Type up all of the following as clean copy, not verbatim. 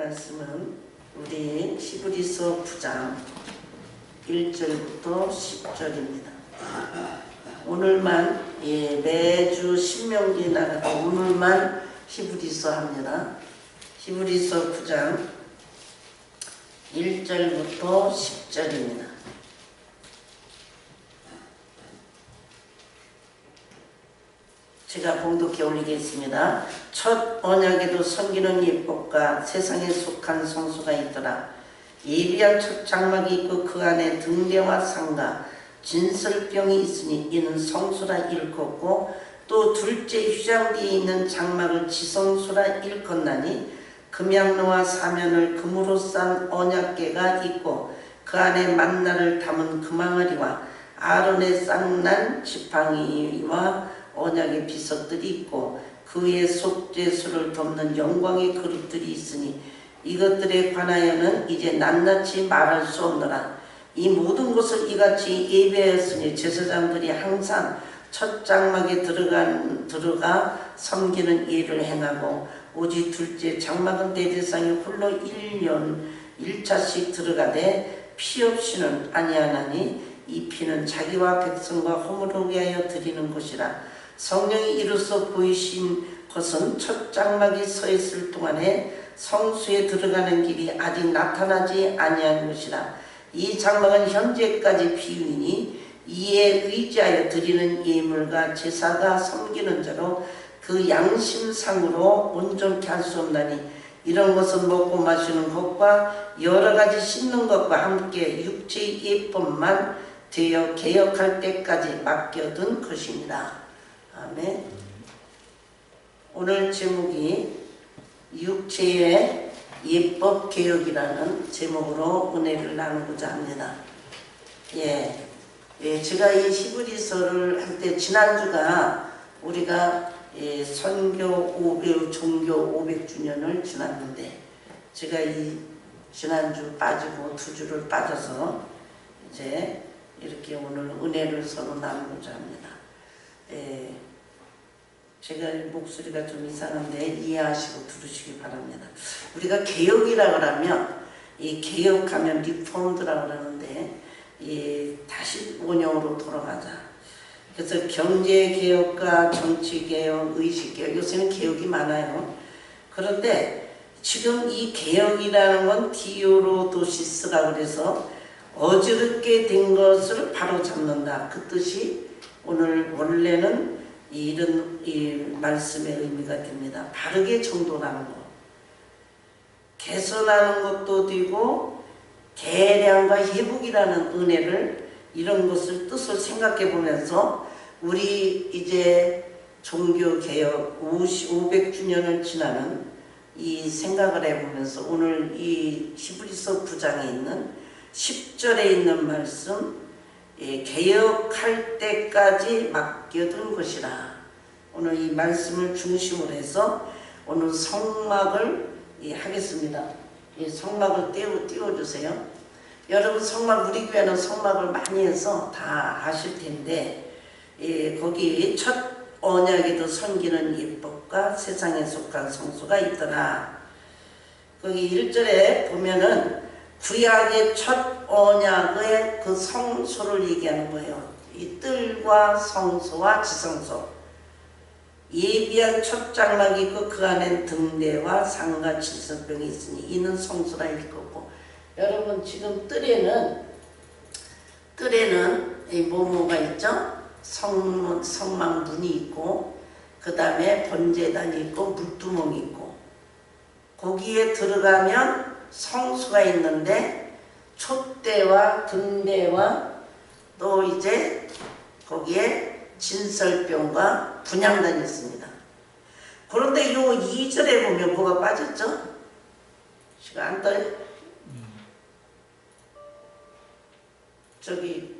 말씀은 우리 히브리서 9장 1절부터 10절입니다. 오늘만 매주 신명기 나가도 오늘만 히브리서 합니다. 히브리서 9장 1절부터 10절입니다. 제가 봉독해 올리겠습니다. 첫 언약에도 섬기는 율법과 세상에 속한 성소가 있더라. 예비한 첫 장막이 있고 그 안에 등대와 상가 진설병이 있으니 이는 성소라 일컫고 또 둘째 휘장 뒤에 있는 장막을 지성소라 일컫나니 금양로와 사면을 금으로 싼 언약궤가 있고 그 안에 만나를 담은 금항아리와 아론의 쌍난 지팡이와 언약의 비석들이 있고 그 위에 속죄수를 덮는 영광의 그릇들이 있으니 이것들에 관하여는 이제 낱낱이 말할 수 없노라. 이 모든 것을 이같이 예배하였으니 제사장들이 항상 첫 장막에 들어가 섬기는 예를 행하고 오직 둘째 장막은 대제사장이 홀로 1년 1차씩 들어가되 피 없이는 아니하나니 이 피는 자기와 백성과 허물을 위하여 드리는 것이라. 성령이 이로써 보이신 것은 첫 장막이 서 있을 동안에 성수에 들어가는 길이 아직 나타나지 아니한 것이라. 이 장막은 현재까지 비유이니 이에 의지하여 드리는 예물과 제사가 섬기는 자로 그 양심상으로 온전케 할 수 없나니 이런 것은 먹고 마시는 것과 여러 가지 씻는 것과 함께 육체의 예법만 되어 개혁할 때까지 맡겨둔 것입니다. 아멘. 오늘 제목이 육체의 예법 개혁이라는 제목으로 은혜를 나누고자 합니다. 제가 이 히브리서를 할 때 지난주가 우리가 선교 종교 500주년을 지났는데 제가 이 지난주 빠지고 2주를 빠져서 이제 이렇게 오늘 은혜를 서로 나누고자 합니다. 제가 목소리가 좀 이상한데 이해하시고 들으시기 바랍니다. 우리가 개혁이라 그러면 이 개혁하면 리폼드라 그러는데 다시 원형으로 돌아가자. 그래서 경제개혁과 정치개혁, 의식개혁 요새는 개혁이 많아요. 그런데 지금 이 개혁이라는 건 디오로도시스라 그래서 어지럽게 된 것을 바로 잡는다. 그 뜻이 오늘 원래는 이런 말씀의 의미가 됩니다. 바르게 정돈하는 것, 개선하는 것도 되고 개량과 회복이라는 은혜를 이런 것을 뜻을 생각해 보면서 우리 이제 종교개혁 500주년을 지나는 이 생각을 해보면서 오늘 이 히브리서 9장에 있는 10절에 있는 말씀 개혁할 때까지 맡겨둔 것이라. 오늘 이 말씀을 중심으로 해서 오늘 성막을 하겠습니다. 이 성막을 띄워주세요. 여러분 성막, 우리 교회는 성막을 많이 해서 다 아실 텐데 거기 첫 언약에도 섬기는 율법과 세상에 속한 성소가 있더라. 거기 1절에 보면은 구약의 첫 언약의 그 성소를 얘기하는 거예요. 이 뜰과 성소와 지성소. 예비한 첫 장막이 있고 그 안엔 등대와 상가 질서병이 있으니 이는 성소라 일컫고. 여러분 지금 뜰에는 뭐가 있죠? 성막문이 있고 그 다음에 번제단이 있고 물두멍이 있고 거기에 들어가면 성소가 있는데 촛대와 등대와 또 이제 거기에 진설병과 분향단이 있습니다. 그런데 요 2절에 보면 뭐가 빠졌죠? 시간 안 떠요? 저기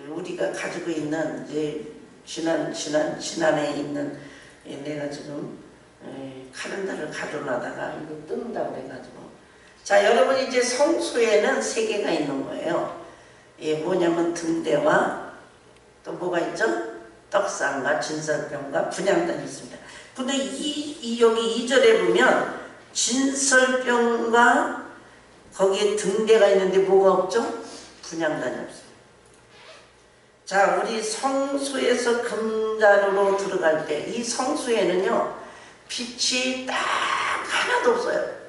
우리가 가지고 있는 이제 지난해 있는 내가 지금 카렌다를 가져다가 이거 뜬다고 해가지고 자, 여러분 이제 성소에는 3개가 있는 거예요. 뭐냐면 등대와 또 뭐가 있죠? 떡상과 진설병과 분향단이 있습니다. 근데 여기 2절에 보면 진설병과 거기에 등대가 있는데 뭐가 없죠? 분향단이 없어요. 자, 우리 성소에서 금단으로 들어갈 때 이 성소에는요 빛이 딱 하나도 없어요.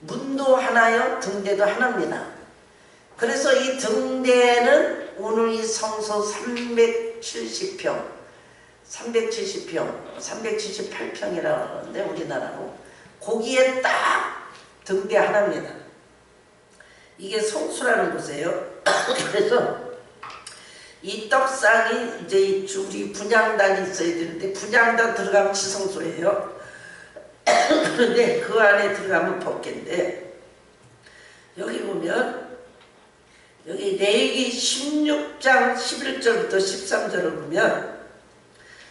문도 하나요, 등대도 하나입니다. 그래서 이 등대는 오늘 이 성소 370평, 378평이라고 하는데 우리나라로 거기에 딱 등대 하나입니다. 이게 성수라는 곳이에요. 그래서 이 떡상이 이제 우리 분향단이 있어야 되는데 분향단 들어가면 지성소예요. 그런데 그 안에 들어가면 법궤인데 여기 보면 여기 레위기 16장 11절부터 13절을 보면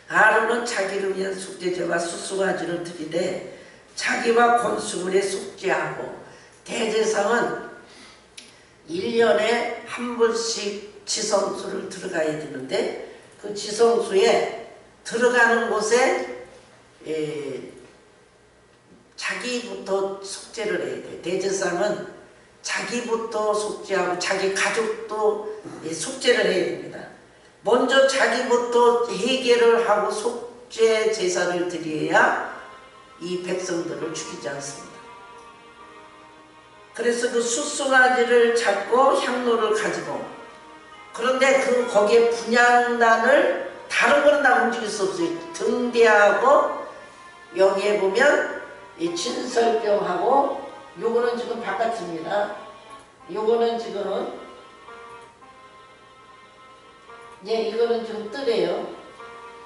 아론은 자기를 위한 속죄제와 수수가지를 드리되 자기와 건수물에 속죄하고 대제사장은 1년에 한 번씩 지성소를 들어가야 되는데 그 지성소에 들어가는 곳에 자기부터 속죄를 해야 돼. 대제사장은 자기부터 속죄하고 자기 가족도 속죄를 해야 됩니다. 먼저 자기부터 회개를 하고 속죄 제사를 드려야 이 백성들을 죽이지 않습니다. 그래서 그 수수가지를 잡고 향로를 가지고 그런데 거기에 분향단을 다른 거는 다 움직일 수 없어요. 등대하고 여기에 보면 이 진설병하고 요거는 지금 바깥입니다. 요거는 지금 이거는 좀 뜨래요.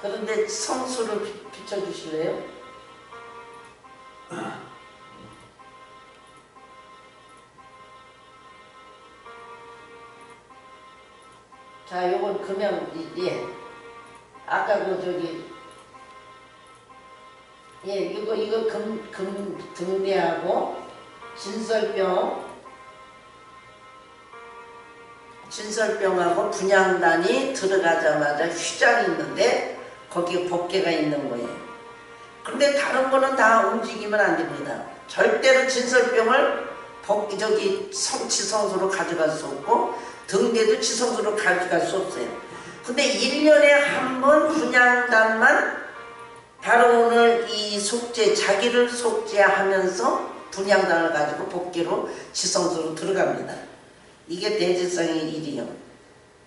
그런데 성수를 비춰주실래요? 자, 요건 금형, 아까 이거 등대하고 진설병하고 분향단이 들어가자마자 휘장이 있는데 거기에 법궤가 있는 거예요. 그런데 다른 거는 다 움직이면 안 됩니다. 절대로 진설병을 지성소로 가져갈 수 없고 등대도 지성소로 가져갈 수 없어요. 근데 1년에 한 번 분향단만 바로 오늘 이 자기를 속죄하면서 분향단을 가지고 법궤로 지성소로 들어갑니다. 이게 대제사장의 일이요.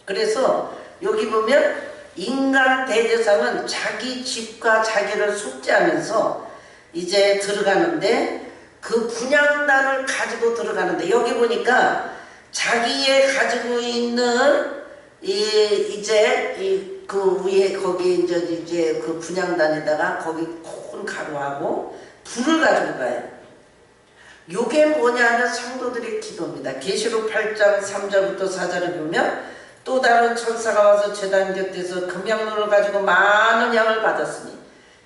그래서 여기 보면 인간 대제사장은 자기 집과 자기를 속죄하면서 이제 들어가는데 그 분향단을 가지고 들어가는데 여기 보니까 자기의 가지고 있는 그 위에 거기 이제 그 분향단에다가 거기 큰 가루하고 불을 가지고 가요. 요게 뭐냐면 성도들의 기도입니다. 계시록 8장 3절부터 4절을 보면 또 다른 천사가 와서 제단 곁에서 금향로를 가지고 많은 양을 받았으니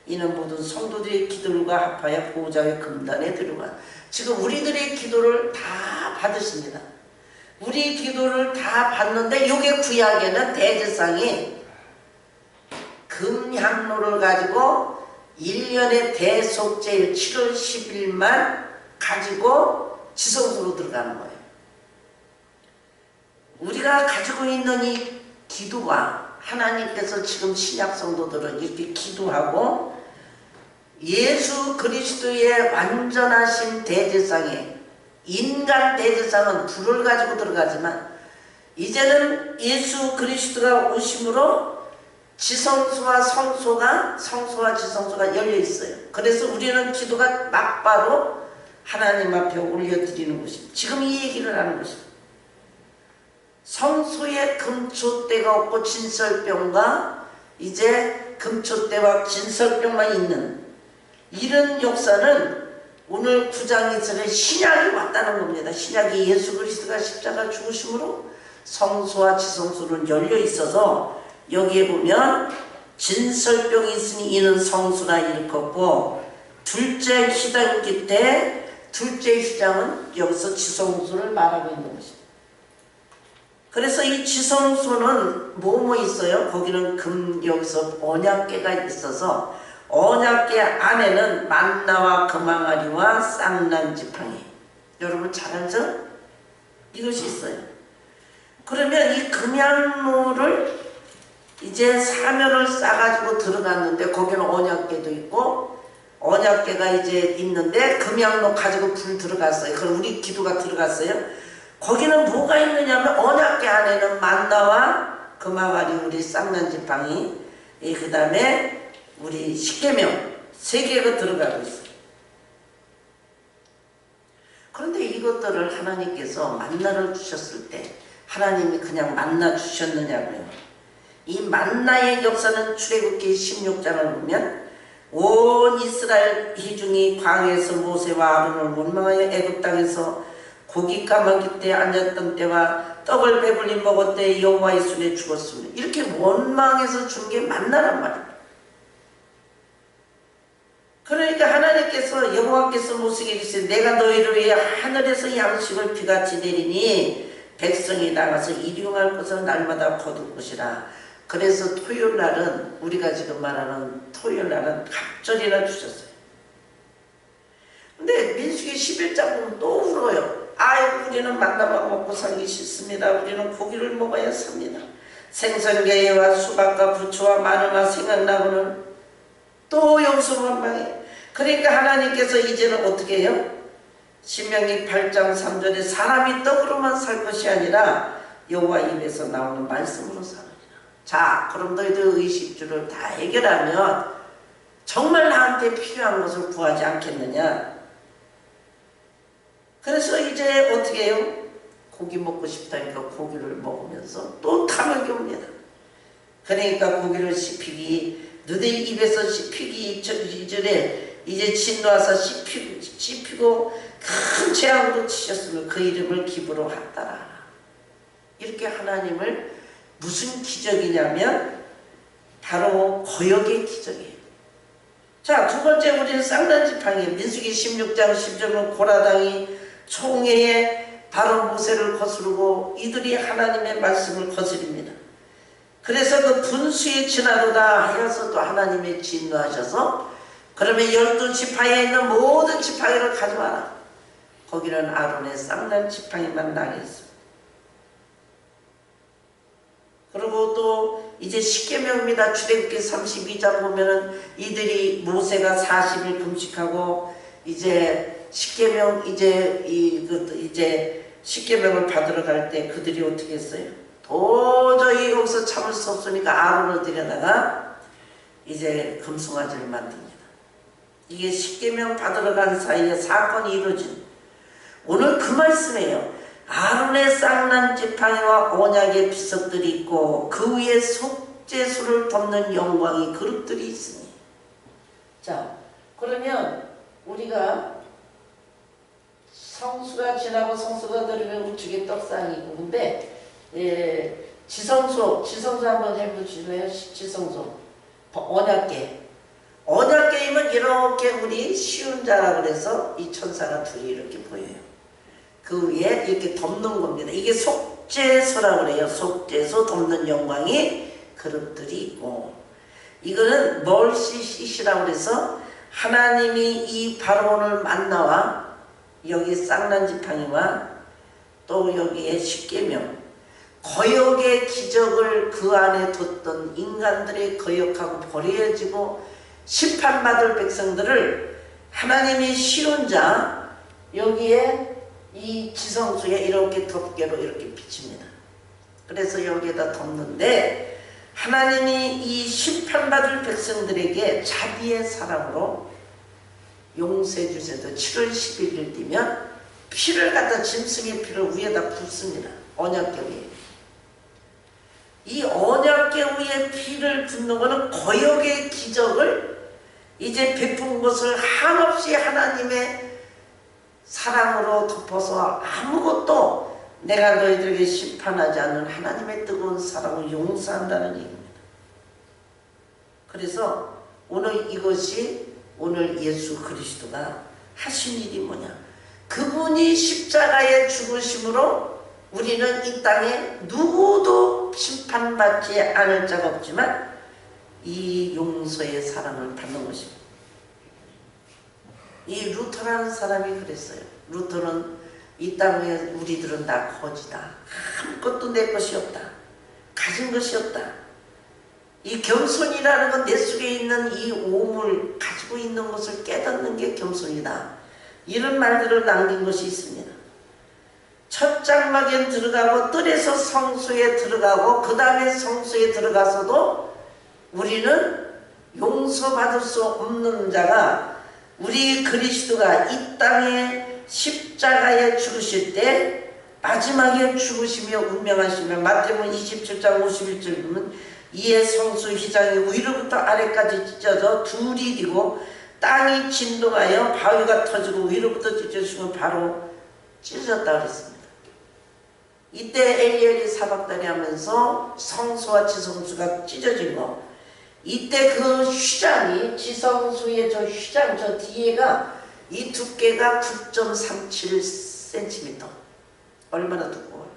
이는 모든 성도들의 기도가 합하여 보호자의 금단에 들어가. 지금 우리들의 기도를 다 받으십니다. 우리 기도를 다 받는데 요게 구약에는 대제사장이 금향로를 가지고 1년의 대속제일 7월 10일만 가지고 지성소로 들어가는 거예요. 우리가 가지고 있는 이 기도와 하나님께서 지금 신약 성도들은 이렇게 기도하고 예수 그리스도의 완전하신 대제사장에 인간 대제사장은 불을 가지고 들어가지만 이제는 예수 그리스도가 오심으로 지성소와 성소와 지성소가 열려 있어요. 그래서 우리는 기도가 막바로 하나님 앞에 올려드리는 것입니다. 지금 이 얘기를 하는 것입니다. 성소에 금초대가 없고 진설병과 이제 금초대와 진설병만 있는 이런 역사는 오늘 9장에서는 신약이 왔다는 겁니다. 신약이 예수 그리스도가 십자가 죽으심으로 성소와 지성소는 열려 있어서 여기에 보면 진설병이 있으니 이는 성소라 일컫고 둘째 휘장기 때 둘째 휘장은 여기서 지성소를 말하고 있는 것입니다. 그래서 이 지성소는 뭐뭐 있어요? 거기는 여기서 언약궤가 있어서 언약궤 안에는 만나와 금항아리와 쌍난지팡이. 여러분 잘 알죠? 이것이 있어요. 그러면 이 금양로를 이제 사면을 싸가지고 들어갔는데 거기는 언약궤도 있고 언약궤가 이제 있는데 금양로 가지고 불 들어갔어요. 그럼 우리 기도가 들어갔어요. 거기는 뭐가 있느냐면 언약궤 안에는 만나와 금항아리 우리 쌍난지팡이 그 다음에 우리 십계명 3개가 들어가고 있어요. 그런데 이것들을 하나님께서 만나를 주셨을 때 하나님이 그냥 만나 주셨느냐고요. 이 만나의 역사는 출애굽기 16장을 보면 온 이스라엘 회중이 광야에서 모세와 아론을 원망하여 애굽 땅에서 고기 까마귀 때 앉았던 때와 떡을 배불리 먹을 때 여호와의 손에 죽었습니다. 이렇게 원망해서 준 게 만나란 말이에요. 그러니까 하나님께서 여호와께서 모세에게 이르시되 내가 너희를 위해 하늘에서 양식을 비같이 내리니 백성이 나가서 일용할 것을 날마다 거둘 것이라. 그래서 토요일날은 우리가 지금 말하는 토요일날은 갑절이라 주셨어요. 근데 민수기 11장 보면 또 울어요. 아이고 우리는 만나만 먹고 살기 싫습니다. 우리는 고기를 먹어야 삽니다. 생선게와 수박과 부추와 마늘만 생각나고는 또 용서원망해. 그러니까 하나님께서 이제는 어떻게 해요? 신명기 8장 3절에 사람이 떡으로만 살 것이 아니라 여호와 입에서 나오는 말씀으로 사느니라. 자, 그럼 너희들 의식주를 다 해결하면 정말 나한테 필요한 것을 구하지 않겠느냐. 그래서 이제 어떻게 해요? 고기 먹고 싶다니까 고기를 먹으면서 또 탐욕이 옵니다. 그러니까 고기를 씹히기 너희 입에서 씹히기 이전에 이제 진노하사 씹히고 큰 재앙으로 치셨으면 그 이름을 기브로 had다라. 이렇게 하나님을 무슨 기적이냐면 바로 거역의 기적이에요. 자, 두 번째 우리는 쌍난지팡이. 민수기 16장 10절은 고라당이 총회에 바로 모세를 거스르고 이들이 하나님의 말씀을 거스립니다. 그래서 그 분수에 지나도다 하여서 또 하나님의 진노하셔서 그러면 12지파에 있는 모든 지파를 가져와라. 거기는 아론의 쌍난지팡이만 나겠습니다. 그리고 또 이제 십계명입니다. 출애굽기 32장 보면은 이들이 모세가 40일 금식하고 이제 십계명 이제 십계명을 받으러 갈 때 그들이 어떻게 했어요? 도저히 여기서 참을 수 없으니까 아론을 데려다가 이제 금송아지를 만듭니다. 이게 십계명 받으러 간 사이에 사건이 이루어진 오늘 그 말씀이에요. 아론의 쌍난지팡이와 언약의 비석들이 있고 그 위에 속죄수를 덮는 영광의 그릇들이 있으니. 자, 그러면 우리가 성수가 지나고 성수가 들으면 우측에 떡상이 있고 근데 지성소 한번 해보실래요? 지성소 언약궤이면 이렇게 우리 쉬운 자라 그래서 이 천사가 둘이 이렇게 보여요. 그 위에 이렇게 덮는 겁니다. 이게 속죄소라고 그래요. 속죄소 덮는 영광이 그릇들이 있고 이거는 멀시시시라고 그래서 하나님이 이 바로온을 만나와 여기 쌍난지팡이와 또 여기에 십계명 거역의 기적을 그 안에 뒀던 인간들의 거역하고 버려지고 심판받을 백성들을 하나님이 쉬운 자 여기에 이 지성소에 이렇게 덮개로 이렇게 비칩니다. 그래서 여기에다 덮는데 하나님이 이 심판받을 백성들에게 자비의 사랑으로 용서해 주셔도 7월 11일 뛰면 피를 갖다 짐승의 피를 위에다 붓습니다. 언약궤 위에. 이 언약궤 위에 피를 붓는 것은 거역의 기적을 이제 베푼 것을 한없이 하나님의 사랑으로 덮어서 아무것도 내가 너희들에게 심판하지 않는 하나님의 뜨거운 사랑을 용서한다는 얘기입니다. 그래서 오늘 이것이 오늘 예수 그리스도가 하신 일이 뭐냐? 그분이 십자가에 죽으심으로 우리는 이 땅에 누구도 심판받지 않을 자가 없지만 이 용서의 사랑을 받는 것입니다. 이 루터라는 사람이 그랬어요. 루터는 이 땅에 우리들은 다 거지다. 아무것도 내 것이 없다. 가진 것이 없다. 이 겸손이라는 건 내 속에 있는 이 오물 가지고 있는 것을 깨닫는 게 겸손이다. 이런 말들을 남긴 것이 있습니다. 첫 장막에 들어가고 뜰에서 성소에 들어가고 그 다음에 성소에 들어가서도 우리는 용서받을 수 없는 자가 우리 그리스도가 이 땅에 십자가에 죽으실 때 마지막에 죽으시며 운명하시며 마태복음 27장 51절 보면 이에 성수 휘장이 위로부터 아래까지 찢어져 둘이 되고 땅이 진동하여 바위가 터지고 위로부터 찢어지고 바로 찢어졌다 그랬습니다. 이때 엘리엘이 사박다리 하면서 성수와 지성수가 찢어진 거, 이때 그 휘장이 지성수의 저 휘장 저 뒤에가 이 두께가 9.37cm 얼마나 두꺼워요.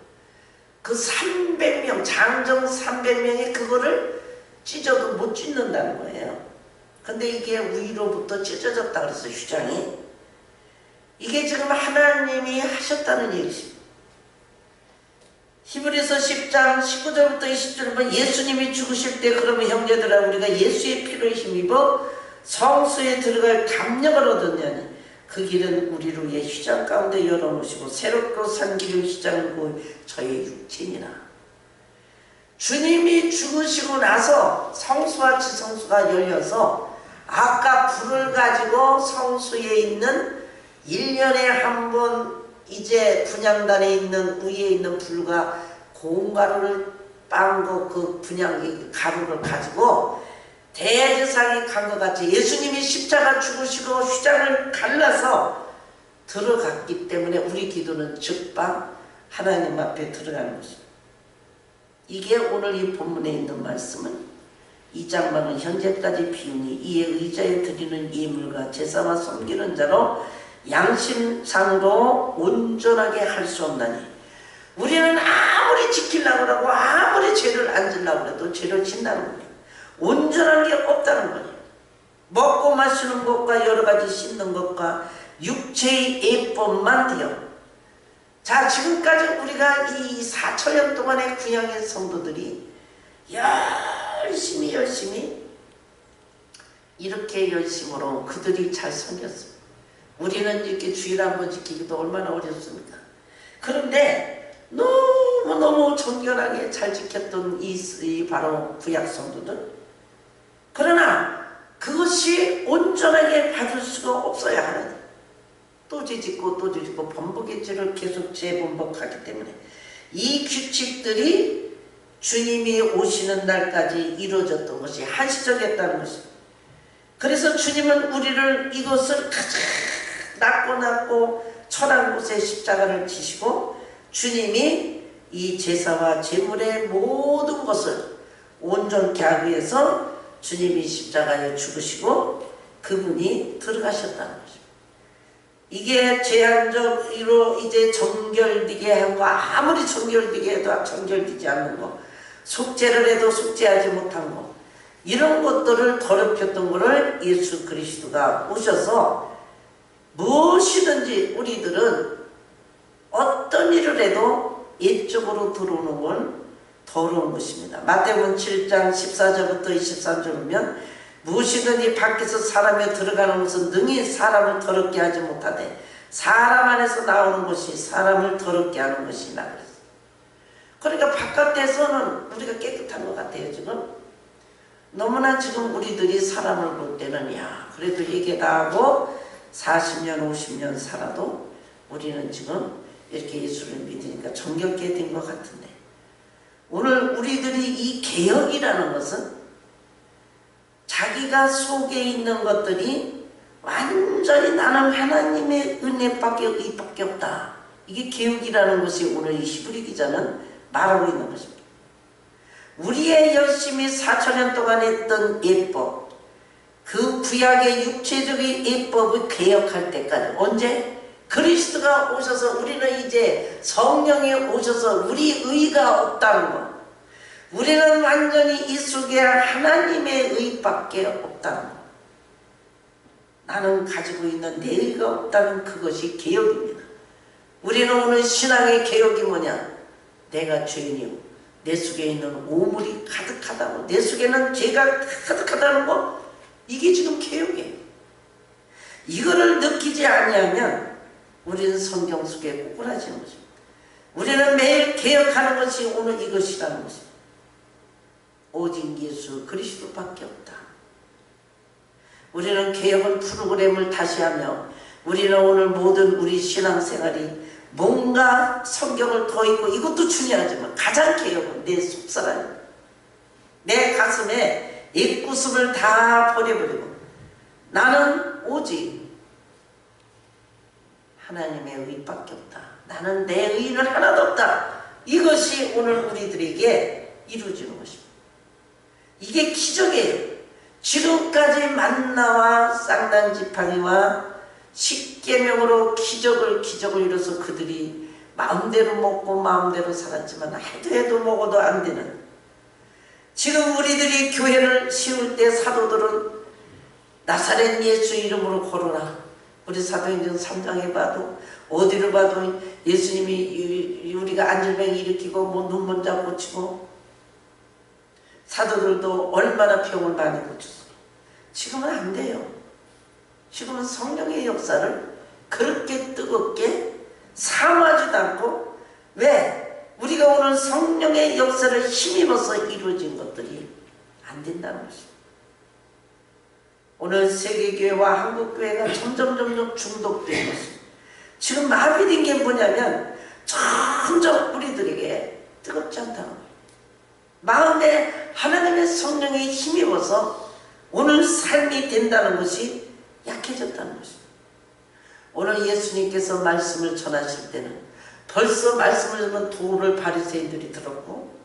그 300명 장정 300명이 그거를 찢어도 못 찢는다는 거예요. 근데 이게 위로부터 찢어졌다 그래서 휘장이 이게 지금 하나님이 하셨다는 얘기입니다. 히브리서 10장 19절부터 20절 보면 예수님이 죽으실 때 그러면 형제들아 우리가 예수의 피로 힘입어 성소에 들어갈 담력을 얻었냐니 그 길은 우리를 위해 휘장 가운데 열어놓으시고 새롭고 산 길을 휘장을 보여 저의 육체니라. 주님이 죽으시고 나서 성수와 지성수가 열려서 아까 불을 가지고 성수에 있는 1년에 한 번 이제 분향단에 있는 위에 있는 불과 고운 가루를 빤 그 분향 가루를 가지고 대제사장이 간 것 같이 예수님이 십자가 죽으시고 휘장을 갈라서 들어갔기 때문에 우리 기도는 즉방 하나님 앞에 들어가는 것입니다. 이게 오늘 이 본문에 있는 말씀은 이 장막은 현재까지 비우니 이에 의자에 드리는 예물과 제사와 섬기는 자로 양심상으로 온전하게 할 수 없나니 우리는 아무리 지키려고 하고 아무리 죄를 안 지려고 해도 죄를 짓는다는 거예요. 온전한 게 없다는 거예요. 먹고 마시는 것과 여러 가지 씻는 것과 육체의 예법만 돼요. 자, 지금까지 우리가 이 4천년 동안의 구약의 성도들이 열심히 이렇게 열심으로 그들이 잘 섬겼습니다. 우리는 이렇게 주일 한번 지키기도 얼마나 어렵습니까? 그런데 너무 정결하게 잘 지켰던 이 바로 구약 성도들, 그러나 그것이 온전하게 받을 수가 없어야 하는 또 죄짓고 또 죄짓고 번복의 죄를 계속 재번복하기 때문에 이 규칙들이 주님이 오시는 날까지 이루어졌던 것이 한시적이었다는 것입니다. 그래서 주님은 우리를 이것을 가장 낮고 천한 곳에 십자가를 지시고 주님이 이 제사와 제물의 모든 것을 온전케 하기 위해서 주님이 십자가에 죽으시고 그분이 들어가셨다는 것입니다. 이게 제한적으로 이제 정결되게 한 거, 아무리 정결되게 해도 정결되지 않는 거, 속죄를 해도 속죄하지 못한 거, 이런 것들을 더럽혔던 것을 예수 그리스도가 오셔서 무엇이든지 우리들은 어떤 일을 해도 옛적으로 들어오는 건 더러운 것입니다. 마태복음 7장 14절부터 23절 보면 무엇이든지 밖에서 사람에 들어가는 것은 능히 사람을 더럽게 하지 못하되 사람 안에서 나오는 것이 사람을 더럽게 하는 것이라 그랬어요. 그러니까 바깥에서는 우리가 깨끗한 것 같아요. 지금 너무나 지금 우리들이 사람을 볼 때는 그래도 얘기 다 하고 40년 50년 살아도 우리는 지금 이렇게 예수를 믿으니까 정결케 된 것 같은데, 오늘 우리들이 이 개혁이라는 것은 자기가 속에 있는 것들이 완전히 나는 하나님의 은혜밖에 없다. 이게 개혁이라는 것이 오늘 이 히브리 기자는 말하고 있는 것입니다. 우리의 열심히 4천년 동안 했던 예법, 그 구약의 육체적인 예법을 개혁할 때까지, 언제? 그리스도가 오셔서 우리는 이제 성령이 오셔서 우리 의가 없다는 것, 우리는 완전히 이 속에 하나님의 의밖에 없다는 것. 나는 가지고 있는 내 의가 없다는 그것이 개혁입니다. 우리는 오늘 신앙의 개혁이 뭐냐? 내가 죄인이고 내 속에 있는 오물이 가득하다고, 내 속에는 죄가 가득하다는 거, 이게 지금 개혁이에요. 이거를 느끼지 아니하면 우리는 성경 속에 꼬꾸라지는 것입니다. 우리는 매일 개혁하는 것이 오늘 이것이라는 것입니다. 오직 예수 그리스도밖에 없다. 우리는 개혁은 프로그램을 다시 하며 우리는 오늘 모든 우리 신앙생활이 뭔가 성경을 더 읽고, 이것도 중요하지만 가장 개혁은 내 속사람, 내 가슴에 입구습을 다 버려버리고 나는 오직 하나님의 의밖에 없다. 나는 내 의는 하나도 없다. 이것이 오늘 우리들에게 이루어지는 것입니다. 이게 기적이에요. 지금까지 만나와 쌍난지팡이와 십계명으로 기적을 이뤄서 그들이 마음대로 먹고 마음대로 살았지만 해도 먹어도 안 되는, 지금 우리들이 교회를 세울 때 사도들은 나사렛 예수 이름으로 걸어라. 우리 사도행전 3장에 봐도 어디를 봐도 예수님이 우리가 안질병 일으키고 뭐 눈먼자 고치고, 사도들도 얼마나 병을 많이 고쳤어요. 지금은 안 돼요. 지금은 성령의 역사를 그렇게 뜨겁게 삼하지도 않고, 왜? 우리가 오늘 성령의 역사를 힘입어서 이루어진 것들이 안 된다는 것입니다. 오늘 세계교회와 한국교회가 점점 중독된 것입니다. 지금 마비된 게 뭐냐면 점점 우리들에게 뜨겁지 않다는 거예요. 마음에 하나님의 성령에 힘입어서 오늘 삶이 된다는 것이 약해졌다는 것입니다. 오늘 예수님께서 말씀을 전하실 때는 벌써 말씀을 듣는 도를 바리새인들이 들었고,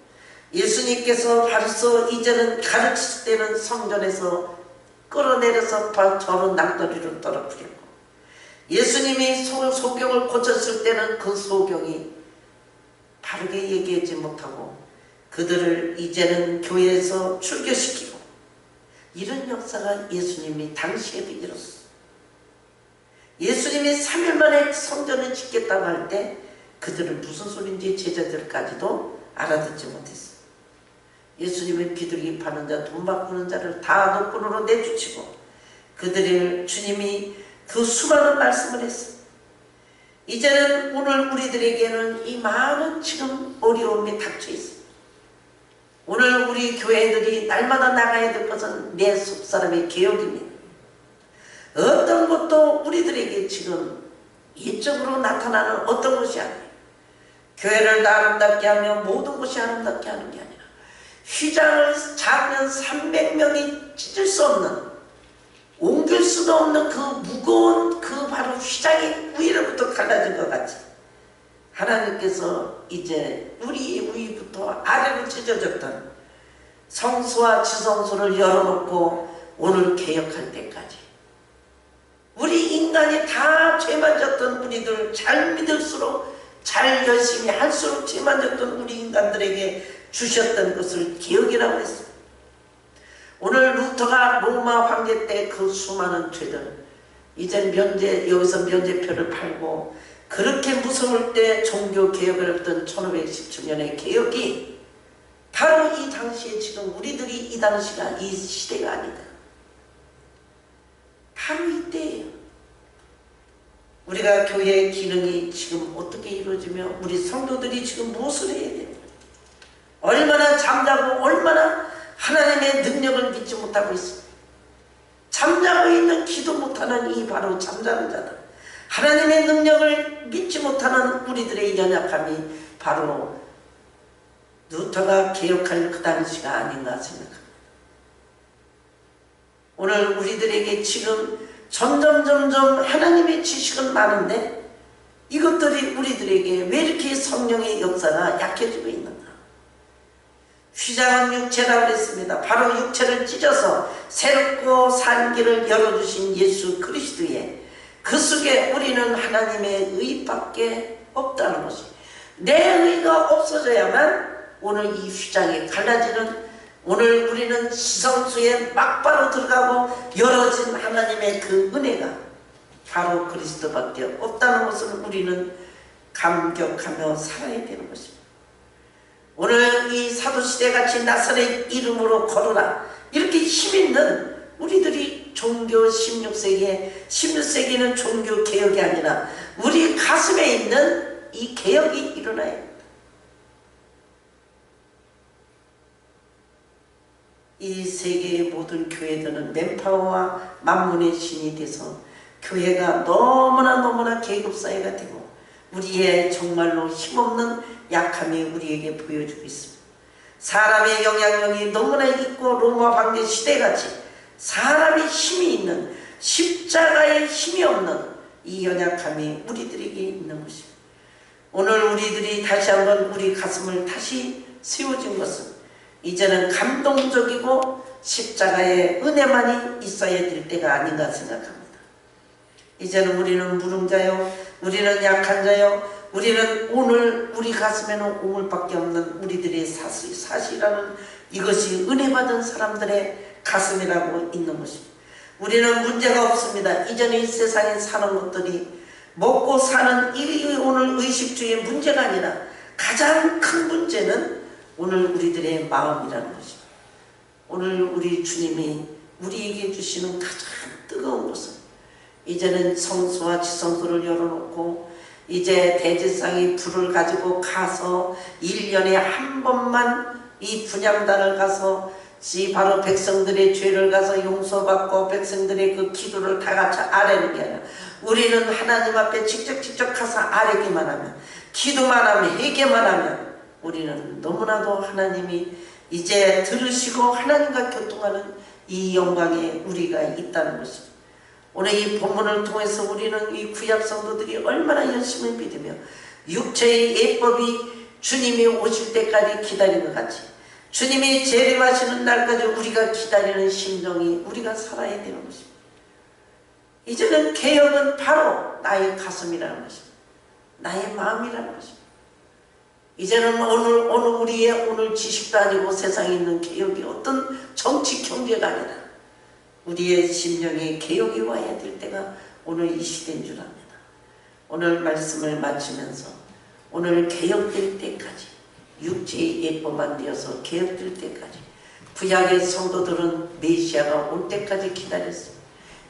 예수님께서 벌써 이제는 가르칠 때는 성전에서 끌어내려서 저런 낭떠리로 떨어뜨렸고, 예수님이 소경을 고쳤을 때는 그 소경이 바르게 얘기하지 못하고 그들을 이제는 교회에서 출교시키고, 이런 역사가 예수님이 당시에도 일었어요. 예수님이 3일 만에 성전을 짓겠다고 할 때 그들은 무슨 소린지 제자들까지도 알아듣지 못했어요. 예수님은 비둘기 파는 자, 돈 바꾸는 자를 다 노끈으로 내주치고 그들을 주님이 그 수많은 말씀을 했어요. 이제는 오늘 우리들에게는 이 많은 지금 어려움이 닥쳐 있어요. 오늘 우리 교회들이 날마다 나가야 될 것은 내 속사람의 개혁입니다. 어떤 것도 우리들에게 지금 이쪽으로 나타나는 어떤 것이 아니에요. 교회를 아름답게 하며 모든 것이 아름답게 하는 게 아니라 휘장을 잡으면 300명이 찢을 수 없는, 옮길 수도 없는 그 무거운 그 바로 휘장이 위로부터 갈라진 것 같이 하나님께서 이제 우리 위부터 아래로 찢어졌던 성소와 지성소를 열어놓고 오늘 개혁할 때까지 우리 인간이 다 죄만 졌던 우리들, 잘 믿을수록 잘 열심히 할수록 죄만 졌던 우리 인간들에게 주셨던 것을 개혁이라고 했어요. 오늘 루터가 로마 황제 때 그 수많은 죄들, 이제 여기서 면제표를 팔고 그렇게 무서울 때 종교 개혁을 했던 1517년의 개혁이 바로 이 당시에 지금 우리들이 이 당시가 이 시대가 아니다. 바로 이때예요. 우리가 교회의 기능이 지금 어떻게 이루어지며 우리 성도들이 지금 무엇을 해야 돼요? 얼마나 잠자고 얼마나 하나님의 능력을 믿지 못하고 있습니다. 잠자고 있는 기도 못하는 이 바로 잠자는 자들, 하나님의 능력을 믿지 못하는 우리들의 연약함이 바로 루터가 개혁할 그 당시가 아닌가 생각합니다. 오늘 우리들에게 지금 점점 하나님의 지식은 많은데 이것들이 우리들에게 왜 이렇게 성령의 역사가 약해지고 있는가? 휘장은 육체라고 했습니다. 바로 육체를 찢어서 새롭고 산 길을 열어주신 예수 그리스도의 그 속에 우리는 하나님의 의밖에 없다는 것이, 내 의가 없어져야만 오늘 이 휘장이 갈라지는 오늘 우리는 지성소에 막바로 들어가고 열어진 하나님의 그 은혜가 바로 그리스도밖에 없다는 것을 우리는 감격하며 살아야 되는 것입니다. 오늘 이 사도시대같이 나사렛 이름으로 걸어라 이렇게 힘있는 우리들이 종교 16세기는 종교 개혁이 아니라 우리 가슴에 있는 이 개혁이 일어나야 합니다. 이 세계의 모든 교회들은 맨파워와 만문의 신이 돼서 교회가 너무나 계급사회가 되고 우리의 정말로 힘없는 약함이 우리에게 보여주고 있습니다. 사람의 영향력이 너무나 있고 로마 황제 시대같이 사람의 힘이 있는 십자가의 힘이 없는 이 연약함이 우리들에게 있는 것입니다. 오늘 우리들이 다시 한번 우리 가슴을 다시 세워진 것은 이제는 감동적이고 십자가의 은혜만이 있어야 될 때가 아닌가 생각합니다. 이제는 우리는 무능자요, 우리는 약한 자요, 우리는 오늘 우리 가슴에는 오물밖에 없는 우리들의 사실이라는 이것이 은혜받은 사람들의 가슴이라고 있는 것입니다. 우리는 문제가 없습니다. 이전에 이 세상에 사는 것들이 먹고 사는 이 오늘 의식주의 문제가 아니라 가장 큰 문제는 오늘 우리들의 마음이라는 것입니다. 오늘 우리 주님이 우리에게 주시는 가장 뜨거운 것은 이제는 성소와 지성소를 열어놓고 이제 대제사장이 불을 가지고 가서 1년에 한 번만 이 분향단을 가서 바로 백성들의 죄를 가서 용서받고 백성들의 그 기도를 다 같이 아뢰는 게 아니라 우리는 하나님 앞에 직접 가서 아뢰기만 하면 기도만 하면 회개만 하면 우리는 너무나도 하나님이 이제 들으시고 하나님과 교통하는 이 영광에 우리가 있다는 것입니다. 오늘 이 본문을 통해서 우리는 이 구약 성도들이 얼마나 열심히 믿으며 육체의 예법이 주님이 오실 때까지 기다린 것 같이 주님이 재림하시는 날까지 우리가 기다리는 심정이 우리가 살아야 되는 것입니다. 이제는 개혁은 바로 나의 가슴이라는 것입니다. 나의 마음이라는 것입니다. 이제는 오늘 우리의 오늘 지식도 아니고 세상에 있는 개혁이 어떤 정치 경제가 아니라 우리의 심령의 개혁이 와야 될 때가 오늘 이 시대인 줄 압니다. 오늘 말씀을 마치면서 오늘 개혁될 때까지 육체의 예법만 되어서 개혁될 때까지 구약의 성도들은 메시아가 올 때까지 기다렸습니다.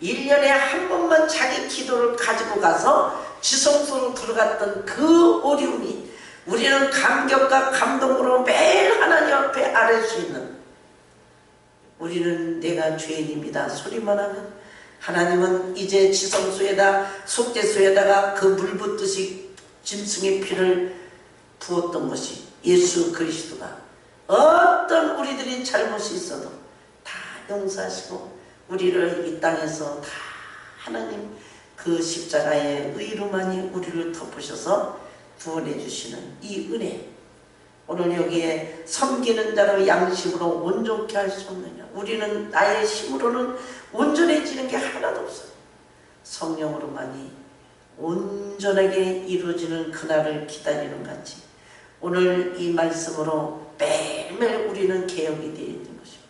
1년에 한 번만 자기 기도를 가지고 가서 지성소로 들어갔던 그 어려움이 우리는 감격과 감동으로 매일 하나님 앞에 아뢰 수 있는 우리는 내가 죄인입니다 소리만 하면 하나님은 이제 지성소에다 속죄소에다가 그 물 붓듯이 짐승의 피를 부었던 것이 예수 그리스도가 어떤 우리들이 잘못이 있어도 다 용서하시고 우리를 이 땅에서 다 하나님 그 십자가의 의로만이 우리를 덮으셔서 구원해 주시는 이 은혜 오늘 여기에 섬기는 자로 양심으로 온전케 할 수 없느냐 우리는 나의 힘으로는 온전해지는 게 하나도 없어요. 성령으로만이 온전하게 이루어지는 그날을 기다리는 같이 오늘 이 말씀으로 매일매일 우리는 개혁이 되어야 되는 것입니다.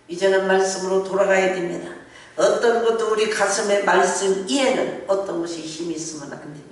이제는 말씀으로 돌아가야 됩니다. 어떤 것도 우리 가슴에 말씀 이에는 어떤 것이 힘이 있으면 안 됩니다.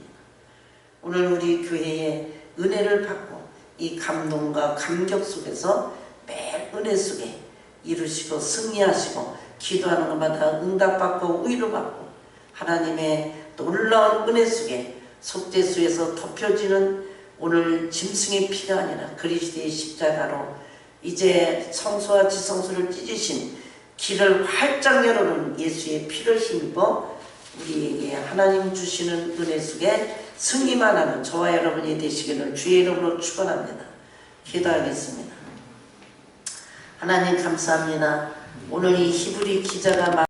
오늘 우리 교회에 은혜를 받고 이 감동과 감격 속에서 매일 은혜 속에 이루시고 승리하시고 기도하는 것마다 응답받고 위로받고 하나님의 놀라운 은혜 속에 속죄소에서 덮여지는 오늘 짐승의 피가 아니라 그리스도의 십자가로 이제 성소와 지성소를 찢으신 길을 활짝 열어놓은 예수의 피를 힘입어 우리에게 하나님 주시는 은혜 속에 승리만 하는 저와 여러분이 되시기를 주의 이름으로 축원합니다. 기도하겠습니다. 하나님 감사합니다. 오늘 이 히브리 기자가